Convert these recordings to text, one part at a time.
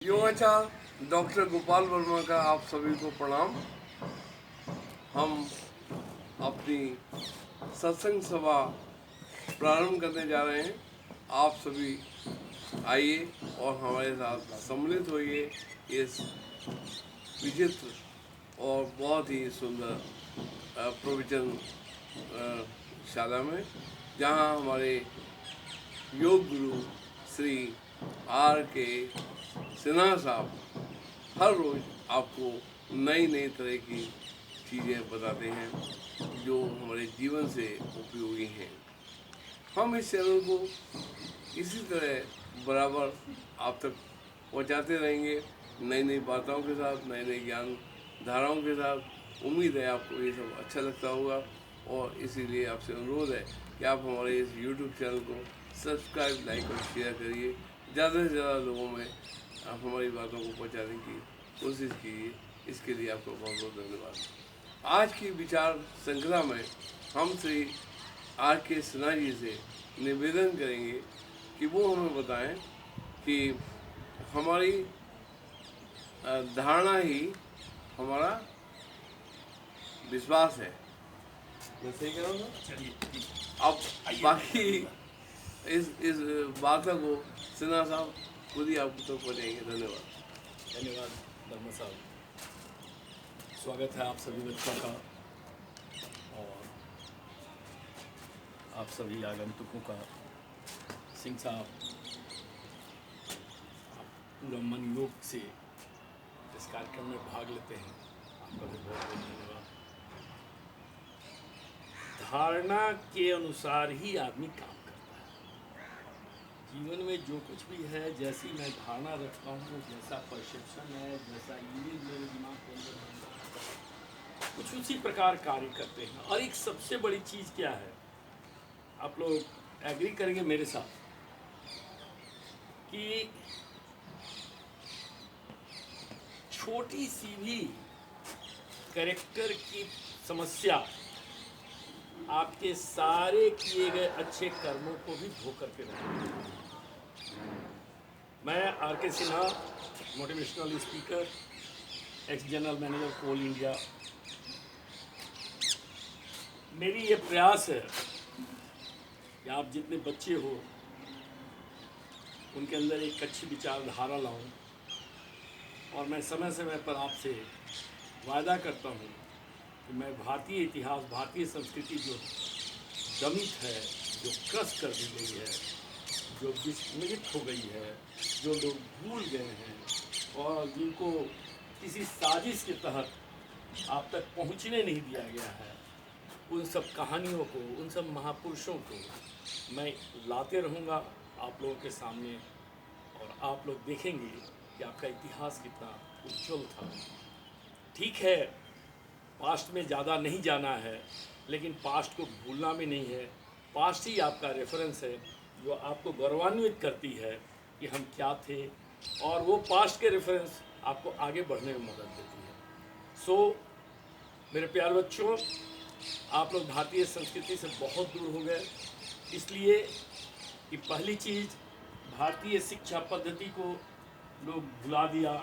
योगाचार्य doctor Gopal Verma का आप सभी को प्रणाम। हम अपनी सत्संग सभा प्रारंभ करने जा रहे हैं। आप सभी आइए और हमारे साथ सम्मिलित होइए इस विचित्र और बहुत ही सुंदर प्रवचन शाला में, जहां हमारे योग गुरु श्री R.K. सिन्हा साहब हर रोज़ आपको नई नई तरह की चीज़ें बताते हैं जो हमारे जीवन से उपयोगी हैं। हम इस चैनल को इसी तरह बराबर आप तक पहुंचाते रहेंगे, नई नई बातों के साथ, नए नए ज्ञान धाराओं के साथ। उम्मीद है आपको ये सब अच्छा लगता होगा और इसीलिए आपसे अनुरोध है कि आप हमारे इस YouTube चैनल को सब्सक्राइब, लाइक और शेयर करिए। ज़्यादा से ज़्यादा लोगों में आप हमारी बातों को पहुंचाने की कोशिश कीजिए। इसके लिए आपको बहुत बहुत धन्यवाद। आज की विचार श्रृंखला में हम श्री R.K. सिन्हा जी से निवेदन करेंगे कि वो हमें बताएं कि हमारी धारणा ही हमारा विश्वास है। मैं सही कह रहा हूँ ना? चलिए अब बाकी इस बातों को सिन्हा साहब खुद ही आपको तो पहुँचाएंगे। धन्यवाद वर्मा साहब। स्वागत है आप सभी बच्चों का और आप सभी आगंतुकों का। सिंह साहब, आप पूरा मन योग से इस कार्यक्रम में भाग लेते हैं, आपका भी बहुत बहुत धन्यवाद। धारणा के अनुसार ही आदमी काम करता है। जीवन में जो कुछ भी है, जैसी मैं धारणा रखता हूँ, जैसा परसेप्शन है, जैसा इमेज मेरे दिमाग के अंदर बनता है, कुछ उसी प्रकार कार्य करते हैं। और एक सबसे बड़ी चीज़ क्या है, आप लोग एग्री करेंगे मेरे साथ कि छोटी सी भी कैरेक्टर की समस्या आपके सारे किए गए अच्छे कर्मों को भी धो करके रखेगी। मैं R.K. Sinha, motivational speaker, ex general manager Coal India. मेरी ये प्रयास है कि आप जितने बच्चे हो उनके अंदर एक अच्छी विचारधारा लाऊं, और मैं समय समय पर आपसे वायदा करता हूं कि मैं भारतीय इतिहास, भारतीय संस्कृति जो दमित है, जो क्रश कर दी गई है, जो विस्मृत हो गई है, जो लोग भूल गए हैं और जिनको किसी साजिश के तहत आप तक पहुंचने नहीं दिया गया है, उन सब कहानियों को, उन सब महापुरुषों को मैं लाते रहूँगा आप लोगों के सामने, और आप लोग देखेंगे कि आपका इतिहास कितना उज्ज्वल था। ठीक है, पास्ट में ज़्यादा नहीं जाना है, लेकिन पास्ट को भूलना भी नहीं है। पास्ट ही आपका रेफरेंस है जो आपको गौरवान्वित करती है कि हम क्या थे, और वो पास्ट के रेफरेंस आपको आगे बढ़ने में मदद देती है। सो मेरे प्यारे बच्चों, आप लोग भारतीय संस्कृति से बहुत दूर हो गए, इसलिए कि पहली चीज़, भारतीय शिक्षा पद्धति को लोग भुला दिया।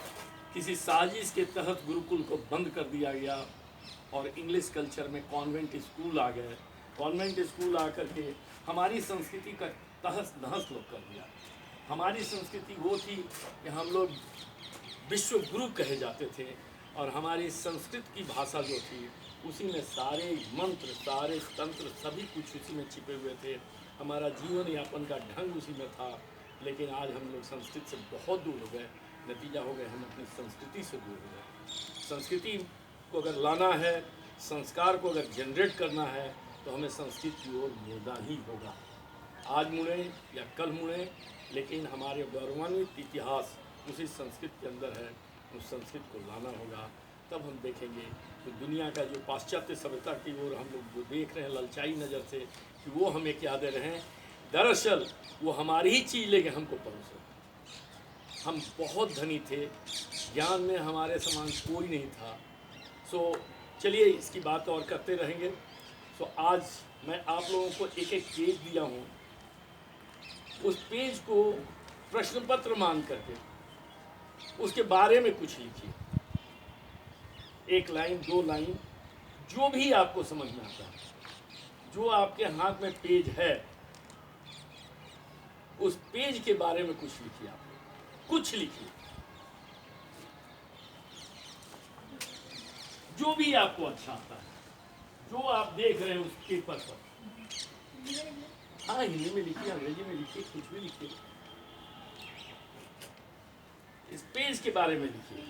किसी साजिश के तहत गुरुकुल को बंद कर दिया गया और इंग्लिश कल्चर में कॉन्वेंट स्कूल आ गए। कॉन्वेंट स्कूल आकर के हमारी संस्कृति का तहस नहस लोग कर दिया। हमारी संस्कृति वो थी कि हम लोग विश्व गुरु कहे जाते थे, और हमारी संस्कृत की भाषा जो थी उसी में सारे मंत्र, सारे तंत्र, सभी कुछ उसी में छिपे हुए थे। हमारा जीवन यापन का ढंग उसी में था। लेकिन आज हम लोग संस्कृत से बहुत दूर हो गए। नतीजा हो गया, हम अपनी संस्कृति से दूर हो गए। संस्कृति को अगर लाना है, संस्कार को अगर जनरेट करना है, तो हमें संस्कृत की ओर मुड़ना ही होगा। आज मुड़े या कल मुड़े, लेकिन हमारे गौरवान्वित इतिहास उसी संस्कृत के अंदर है, उस संस्कृत को लाना होगा। तब हम देखेंगे कि दुनिया का जो पाश्चात्य सभ्यता की ओर हम लोग जो देख रहे हैं ललचाई नज़र से, कि वो हमें क्या दे रहे हैं, दरअसल वो हमारी ही चीज़ लेके हमको परोस रहे हैं। हम बहुत धनी थे, ज्ञान में हमारे समान कोई नहीं था। सो चलिए इसकी बात और करते रहेंगे। सो आज मैं आप लोगों को एक एक पेज दिया हूँ, उस पेज को प्रश्न पत्र मान करके उसके बारे में कुछ लिखिए, 1 लाइन 2 लाइन, जो भी आपको समझ में आता है। जो आपके हाथ में पेज है, उस पेज के बारे में कुछ लिखिए, आप कुछ लिखिए, जो भी आपको अच्छा आता है, जो आप देख रहे हैं उस पेपर पर। हाँ, हिंदी में लिखिए, अंग्रेजी में लिखिए, कुछ भी लिखिए, इस पेज के बारे में लिखिए।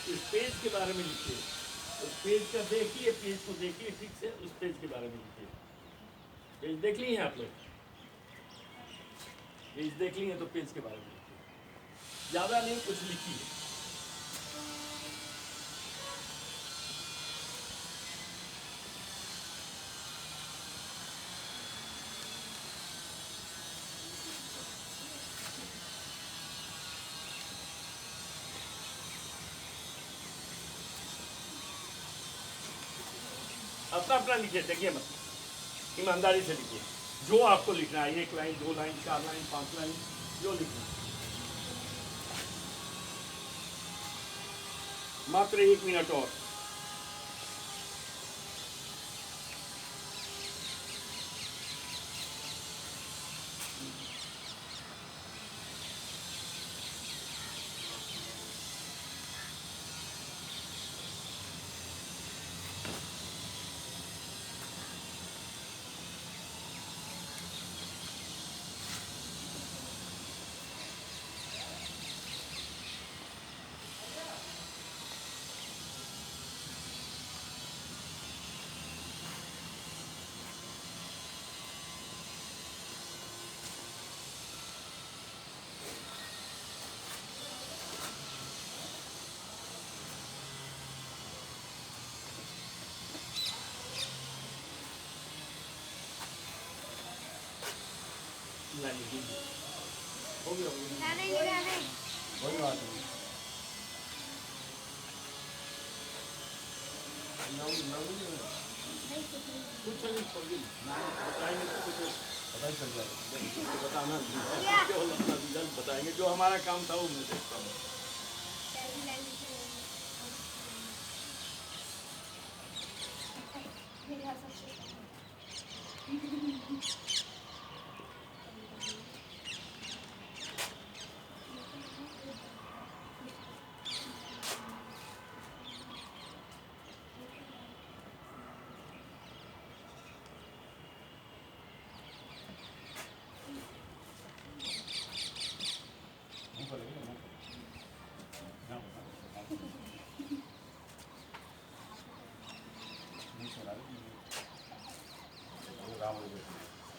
इस पेज के बारे में लिखिए, उस पेज का देखिए, पेज को देखिए ठीक से, उस पेज के बारे में लिखिए। पेज देख लिए हैं आप लोग? पेज देख लिए तो पेज के बारे में लिखिए, ज्यादा नहीं, कुछ लिखिए। अपना अपना लिखिए, देखिए मत, ईमानदारी से लिखिए, जो आपको लिखना है, 1 लाइन 2 लाइन 4 लाइन 5 लाइन, जो लिखना है। मात्र 1 मिनट और। लाइन लीजिए, हो गया, हो गया। कोई बात नहीं, कुछ नहीं, छोड़िए, बताएंगे तो कुछ पता ही चल जाएगा, बताना केवल अपना रिजल्ट बताएंगे, जो हमारा काम था वो मैं देखता हूँ।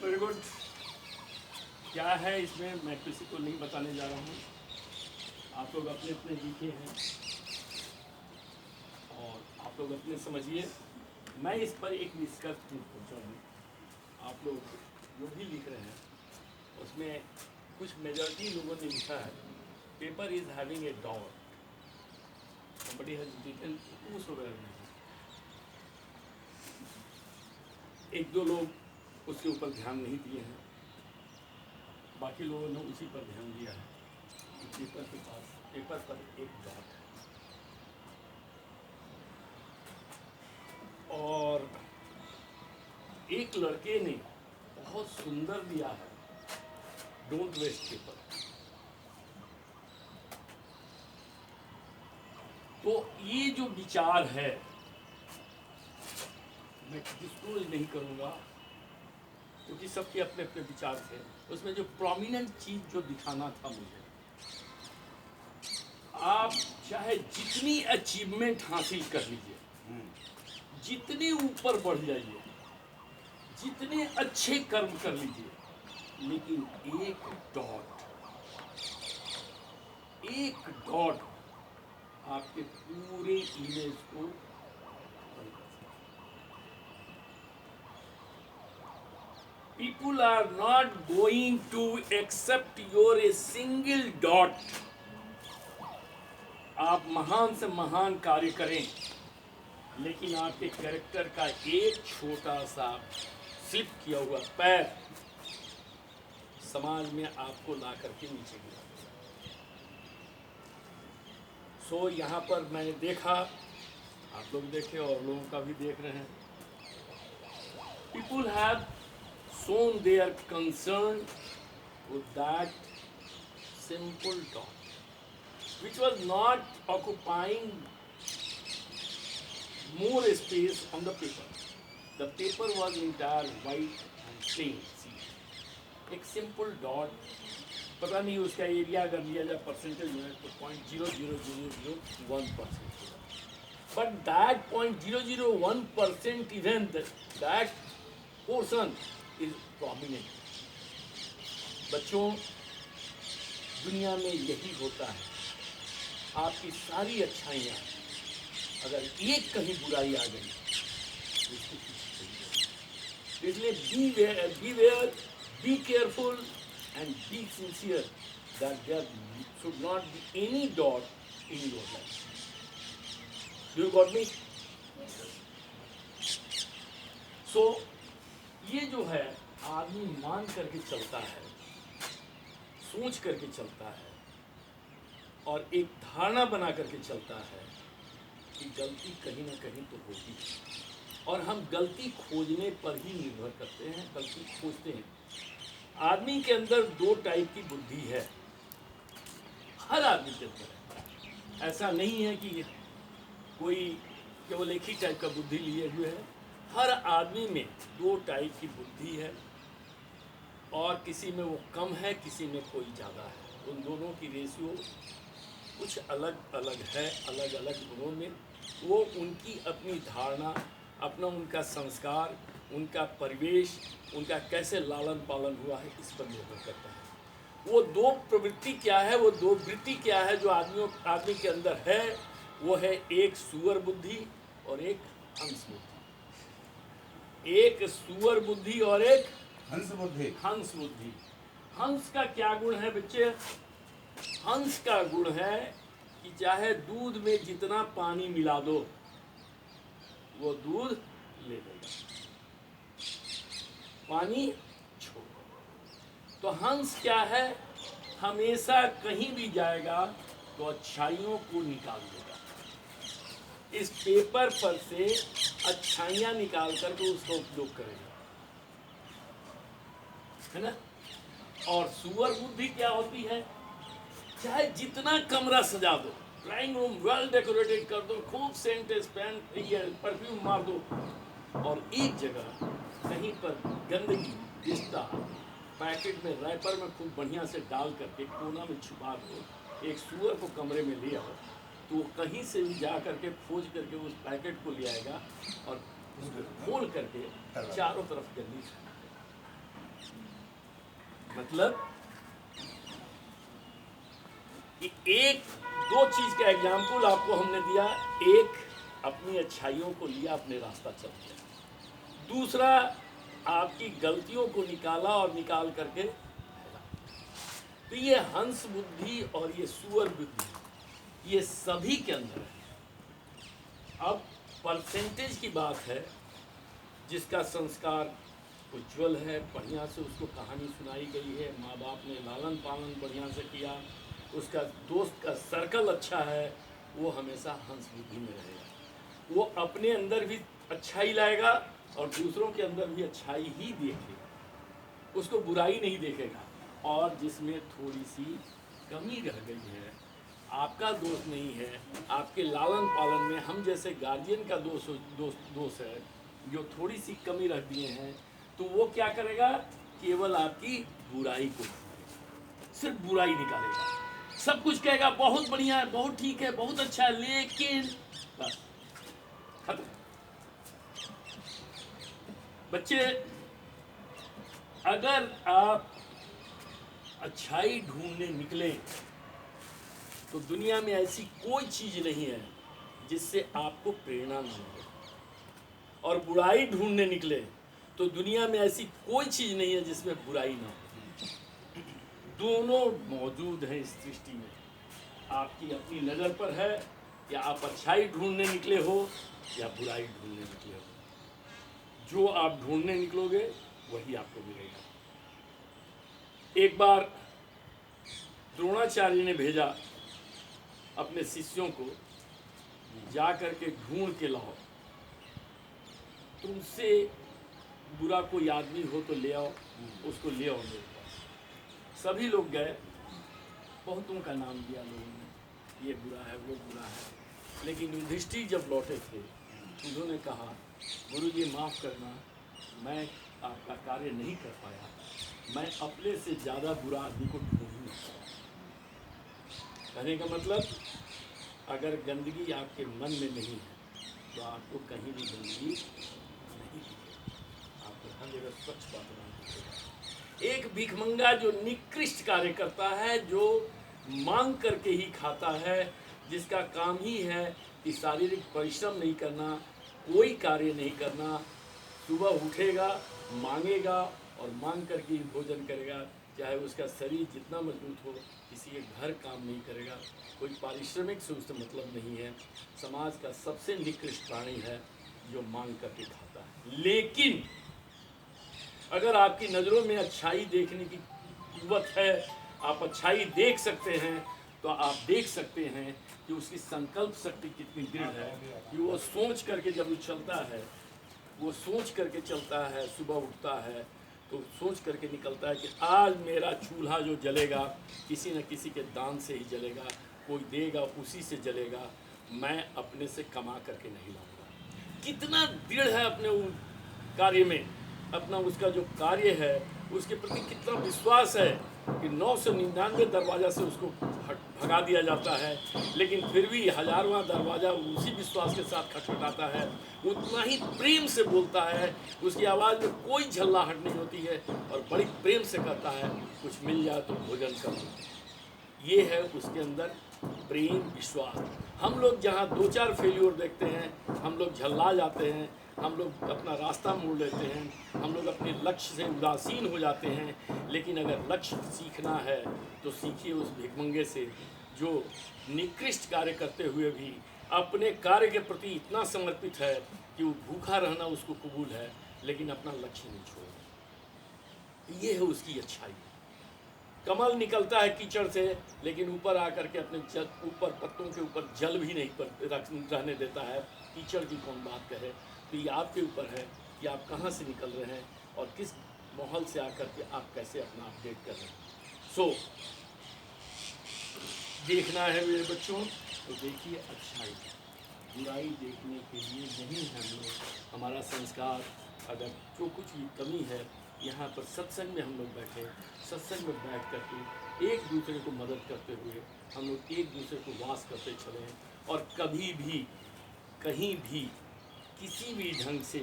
Very good. क्या है इसमें, मैं किसी को नहीं बताने जा रहा हूँ, आप लोग अपने अपने लिखे हैं और आप लोग अपने समझिए। मैं इस पर एक निष्कर्ष पहुँचा हूँ, आप लोग जो भी लिख रहे हैं उसमें कुछ मेजॉरिटी लोगों ने लिखा है, paper is having a dot, somebody has written whosoever नहीं। एक दो लोग उसके ऊपर ध्यान नहीं दिए हैं, बाकी लोगों ने उसी पर ध्यान दिया है। पेपर के पास, पेपर पर एक डॉट है और एक लड़के ने बहुत सुंदर दिया है, डोंट वेस्ट पेपर। तो ये जो विचार है, मैं डिस्क्लोज नहीं करूंगा क्योंकि सबके अपने अपने विचार थे। उसमें जो प्रोमिनेंट चीज जो दिखाना था मुझे, आप चाहे जितनी अचीवमेंट हासिल कर लीजिए, जितने ऊपर बढ़ जाइए, जितने अच्छे कर्म कर लीजिए, लेकिन एक डॉट आपके पूरे इमेज को people are not going to accept your a single dot। आप महान से महान कार्य करें, लेकिन आपके कैरेक्टर का एक छोटा सा स्लिप किया हुआ पैर समाज में आपको ला करके नीचे गिरा। सो यहाँ पर मैंने देखा, आप लोग देखे और लोगों का भी देख रहे हैं, people have shown their concern with that simple dot, which was not occupying more space on the paper. The paper was entire white and plain. See, एक simple dot, पता नहीं उसका एरिया अगर लिया जाए परसेंटेज में तो 0.00001%. But that 0.001% even that portion is prominent. बच्चों, दुनिया में यही होता है, आपकी सारी अच्छाइयाँ अगर एक कहीं बुराई आ गई तो इसको कुछ चाहिए। इसलिए be careful and be sincere that there should not be any dot in your life. Do you got me? So ये जो है आदमी मान करके चलता है, सोच करके चलता है और एक धारणा बना करके चलता है कि गलती कहीं ना कहीं तो होगी, और हम गलती खोजने पर ही निर्भर करते हैं, गलती खोजते हैं। आदमी के अंदर दो टाइप की बुद्धि है, हर आदमी के अंदर है। ऐसा नहीं है कि कोई केवल एक ही टाइप का बुद्धि लिए हुए है, हर आदमी में दो टाइप की बुद्धि है, और किसी में वो कम है, किसी में कोई ज़्यादा है। उन दोनों की रेशियो कुछ अलग अलग है, अलग अलग गुणों में। वो उनकी अपनी धारणा, अपना उनका संस्कार, उनका परिवेश, उनका कैसे लालन पालन हुआ है, इस पर निर्भर करता है। वो दो प्रवृत्ति क्या है, वो दो वृत्ति क्या है जो आदमी के अंदर है, वो है एक सुअर बुद्धि और एक हंस बुद्धि। एक सुअर बुद्धि और एक हंस बुद्धि। हंस बुद्धि। हंस का क्या गुण है बच्चे? हंस का गुण है कि चाहे दूध में जितना पानी मिला दो वो दूध ले लेगा, पानी छोड़ो। तो हंस क्या है? हमेशा कहीं भी जाएगा तो अच्छाइयों को निकाल देगा, इस पेपर पर से अच्छाइयाँ निकाल करके उसका उपयोग करेगा, है ना। और सुअर बुद्धि क्या होती है? चाहे जितना कमरा सजा दो, ड्राइंग रूम वेल डेकोरेटेड कर दो, खूब सेंट स्पेंट परफ्यूम मार दो, और एक जगह कहीं पर गंदगी रिश्ता पैकेट में रैपर में खूब बढ़िया से डाल करके कोना में छुपा दो। एक सुअर को कमरे में ले आओ तो वो कहीं से भी जा करके खोज करके उस पैकेट को ले आएगा और उसको खोल करके चारों तरफ गंदी। मतलब एक दो चीज का एग्जाम्पल आपको हमने दिया, एक अपनी अच्छाइयों को लिया, अपने रास्ता चल गया, दूसरा आपकी गलतियों को निकाला और निकाल करके। तो ये हंस बुद्धि और ये सुअर बुद्धि ये सभी के अंदर है। अब परसेंटेज की बात है, जिसका संस्कार उज्ज्वल है, बढ़िया से उसको कहानी सुनाई गई है, माँ बाप ने लालन पालन बढ़िया से किया, उसका दोस्त का सर्कल अच्छा है, वो हमेशा हंस बुद्धि में रहेगा। वो अपने अंदर भी अच्छाई लाएगा और दूसरों के अंदर भी अच्छाई ही देखेगा, उसको बुराई नहीं देखेगा। और जिसमें थोड़ी सी कमी रह गई है, आपका दोष नहीं है, आपके लालन पालन में हम जैसे गार्जियन का दोष है, जो थोड़ी सी कमी रख दिए हैं, तो वो क्या करेगा? केवल आपकी बुराई को, सिर्फ बुराई निकालेगा, सब कुछ कहेगा बहुत बढ़िया है, बहुत ठीक है, बहुत अच्छा है, लेकिन बस खत्म। बच्चे, अगर आप अच्छाई ढूंढने निकले तो दुनिया में ऐसी कोई चीज नहीं है जिससे आपको प्रेरणा न मिले, और बुराई ढूंढने निकले तो दुनिया में ऐसी कोई चीज नहीं है जिसमें बुराई ना हो। दोनों मौजूद है इस सृष्टि में। आपकी अपनी नज़र पर है, या आप अच्छाई ढूंढने निकले हो या बुराई ढूंढने निकले हो। जो आप ढूंढने निकलोगे वही आपको मिलेगा। एक बार द्रोणाचार्य ने भेजा अपने शिष्यों को, जा करके ढूंढ के लाओ, तुमसे बुरा कोई आदमी हो तो ले आओ, उसको ले आओ मेरे पास। सभी लोग गए, बहुतों का नाम दिया लोगों ने, ये बुरा है वो बुरा है। लेकिन युधिष्ठिर जब लौटे थे, उन्होंने कहा, गुरुजी माफ़ करना, मैं आपका कार्य नहीं कर पाया, मैं अपने से ज़्यादा बुरा आदमी को ढूंढ नहीं पाया। कहने का मतलब, अगर गंदगी आपके मन में नहीं है तो आपको कहीं भी गंदगी नहीं दिखेगी, आपको हर जगह स्वच्छ वातावरण दिखेगा। एक भिखमंगा जो निकृष्ट कार्य करता है, जो मांग करके ही खाता है, जिसका काम ही है कि शारीरिक परिश्रम नहीं करना, कोई कार्य नहीं करना, सुबह उठेगा, मांगेगा और मांग करके ही भोजन करेगा, चाहे उसका शरीर जितना मजबूत हो, किसी के घर काम नहीं करेगा, कोई पारिश्रमिक से उससे मतलब नहीं है, समाज का सबसे निकृष्ट प्राणी है जो मांग करके खाता है। लेकिन अगर आपकी नज़रों में अच्छाई देखने की कुव्वत है, आप अच्छाई देख सकते हैं, तो आप देख सकते हैं कि उसकी संकल्प शक्ति कितनी दृढ़ है कि वो सोच करके जब वो चलता है, वो सोच करके चलता है, सुबह उठता है तो सोच करके निकलता है कि आज मेरा चूल्हा जो जलेगा किसी न किसी के दान से ही जलेगा, कोई देगा उसी से जलेगा, मैं अपने से कमा करके नहीं लाऊंगा। कितना दृढ़ है अपने कार्य में, अपना उसका जो कार्य है उसके प्रति कितना विश्वास है कि 999 दरवाज़ा से उसको भगा दिया जाता है, लेकिन फिर भी 1000वां दरवाज़ा उसी विश्वास के साथ खटखटाता है, उतना ही प्रेम से बोलता है, उसकी आवाज़ में कोई झल्लाहट नहीं होती है और बड़ी प्रेम से कहता है, कुछ मिल जाए तो भोजन कर लो। ये है उसके अंदर प्रेम, विश्वास। हम लोग जहाँ 2-4 फेल्योर देखते हैं, हम लोग झल्ला जाते हैं, हम लोग अपना रास्ता मोड़ लेते हैं, हम लोग अपने लक्ष्य से उदासीन हो जाते हैं। लेकिन अगर लक्ष्य सीखना है तो सीखिए उस भिखमंगे से, जो निकृष्ट कार्य करते हुए भी अपने कार्य के प्रति इतना समर्पित है कि वो भूखा रहना उसको कबूल है, लेकिन अपना लक्ष्य नहीं छोड़ता। ये है उसकी अच्छाई। कमल निकलता है कीचड़ से, लेकिन ऊपर आकर के अपने ऊपर पत्तों के ऊपर जल भी नहीं रहने देता है। कीचड़ की कौन बात कहे। तो ये आपके ऊपर है कि आप कहाँ से निकल रहे हैं और किस माहौल से आकर के आप कैसे अपना अपडेट कर रहे हैं। सो देखना है मेरे बच्चों, तो देखिए अच्छाई, बुराई देखने के लिए नहीं हम लोग, हमारा संस्कार अगर जो कुछ भी कमी है, यहाँ पर सत्संग में हम लोग बैठे, सत्संग में बैठ करके एक दूसरे को मदद करते हुए हम लोग एक दूसरे को वास करते चलें, और कभी भी कहीं भी किसी भी ढंग से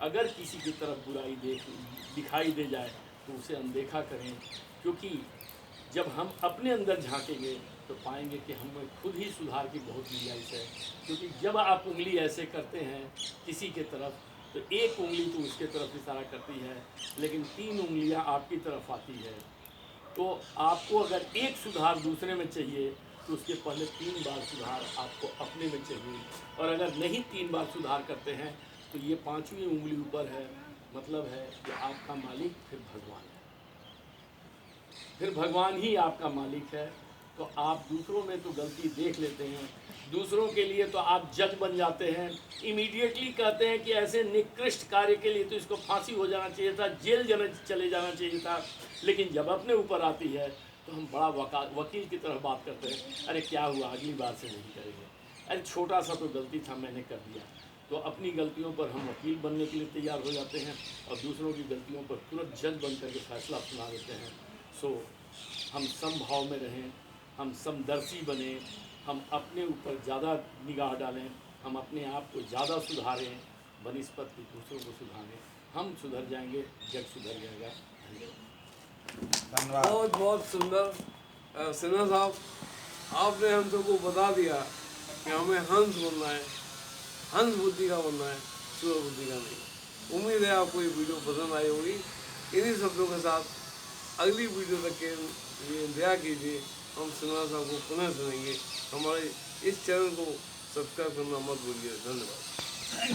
अगर किसी की तरफ बुराई दिखाई दे जाए तो उसे अनदेखा करें, क्योंकि जब हम अपने अंदर झांकेंगे तो पाएंगे कि हमें खुद ही सुधार की बहुत गुंजाइश है। क्योंकि जब आप उंगली ऐसे करते हैं किसी के तरफ, तो एक उंगली तो उसके तरफ इशारा करती है, लेकिन 3 उंगलियां आपकी तरफ आती है। तो आपको अगर एक सुधार दूसरे में चाहिए तो उसके पहले 3 बार सुधार आपको अपने में चाहिए, और अगर नहीं 3 बार सुधार करते हैं तो ये 5वीं उंगली ऊपर है, मतलब है कि आपका मालिक फिर भगवान है, फिर भगवान ही आपका मालिक है। तो आप दूसरों में तो गलती देख लेते हैं, दूसरों के लिए तो आप जज बन जाते हैं, इमीडिएटली कहते हैं कि ऐसे निकृष्ट कार्य के लिए तो इसको फांसी हो जाना चाहिए था, जेल चले जाना चाहिए था। लेकिन जब अपने ऊपर आती है तो हम बड़ा वकील की तरह बात करते हैं, अरे क्या हुआ, अगली बार से नहीं करेंगे, अरे छोटा सा तो गलती था, मैंने कर दिया। तो अपनी गलतियों पर हम वकील बनने के लिए तैयार हो जाते हैं और दूसरों की गलतियों पर तुरंत जज बन करके फैसला सुना देते हैं। सो हम समभाव में रहें, हम समदर्शी बने, हम अपने ऊपर ज़्यादा निगाह डालें, हम अपने आप को ज़्यादा सुधारें बनिस्पत की दूसरों को सुधारें। हम सुधर जाएंगे, जग सुधर जाएगा। धन्यवाद। बहुत बहुत सुंदर। सिन्हा साहब, आपने हम सबको बता दिया कि हमें हंस बनना है, हंस बुद्धि का बनना है, सूर बुद्धि का नहीं। उम्मीद है आपको ये वीडियो पसंद आई होगी। इन्हीं शब्दों के साथ अगली वीडियो तक के लिए इंतजार कीजिए। हम सिन्हा साहब को पुनः सुनेंगे। हमारे इस चैनल को सब्सक्राइब करना मत भूलिए। धन्यवाद।